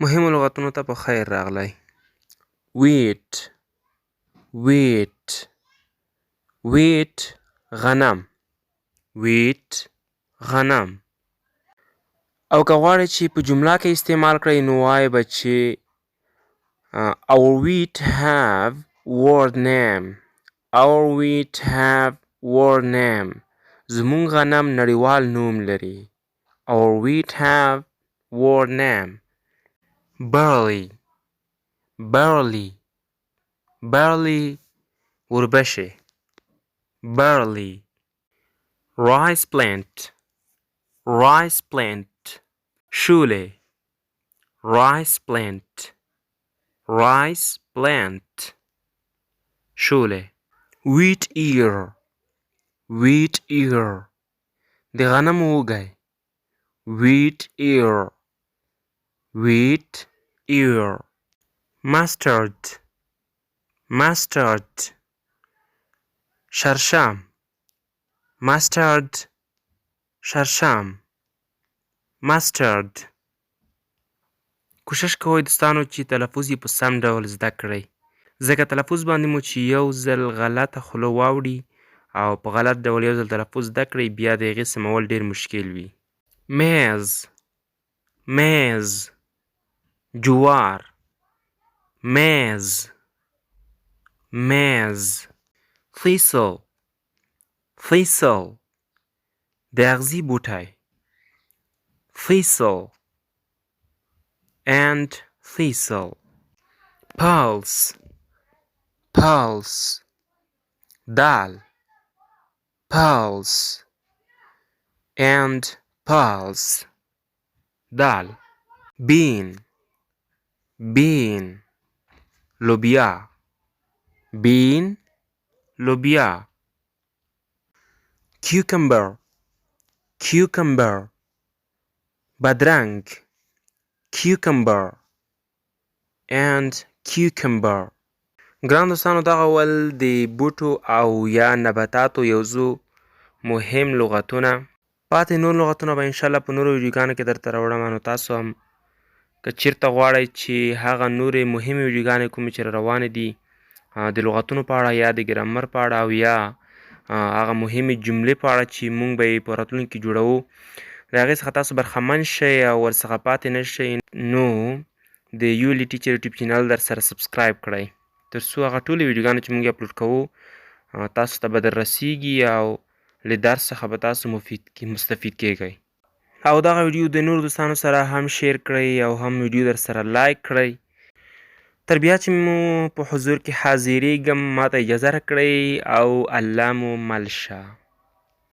مهمو لغتونو ته په خیر راغلی. wheat wheat wheat غنم wheat غنم. او که غواړئ چې په جمله کې استعمال کړئ نو وایئ به چې our wheat have word name. our wheat have word name. زموږ غنم نړیوال نوم لري. our wheat have word name. barley barley barley وربشې barley. rice plant rice plant شولې rice plant rice plant شولې. wheat ear wheat ear د غنمو وږی wheat ear wheat ear. mustard mustard شرشم mustard شرشم mustard. کوشش کوئ دوستانو چې تلفظ یې په سم ډول زده کړئ، ځکه تلفظ باندې مو چې یو ځل غلطه خوله واوړي او په غلط ډول یو ځل تلفظ زده کړئ بیا د هغې سمول ډېر مشکل وي. maize maize جوار maize maize. thistle thistle د اغزي بوټی thistle and thistle. pulse pulse دال pulse and pulse دال. bean bean لوبیا bean لوبیا. cucumber cucumber بادرنګ cucumber and cucumber. ګران دوستانو دغه ول د بوټو او یا نباتاتو یو څو مهم لغتونه. پاتې نور لغتونه به انشاءالله په نورو ویډیوګانو کې درته راوړم. نو تاسو هم که چیرته غواړئ چې هغه نورې مهمې ویډیوګانې کومې چې روانې دي د لغتونو په اړه یا د ګرامر په اړه او یا هغه مهمې جملې په اړه چې موږ به یې په راتلونکي کې جوړوو د هغې څخه تاسو برخمن شئ او ورڅخه پاتې نه شئ نو د یولی ټیچر یوټیوب چینل در سره سبسکرایب کړئ تر څو هغه ټولې ویډیوګانې چې موږ یې اپلوډ کوو تاسو ته به در رسیږي او له درس څخه به تاسو مستفید کیږئ. او دغه ویډیو د نورو دوستانو سره هم شیر کړئ او هم ویډیو در سره لایک کړئ. تر بیا چې مو په حضور کې حاضریږم ماته اجازه راکړئ او الله مو مل شه.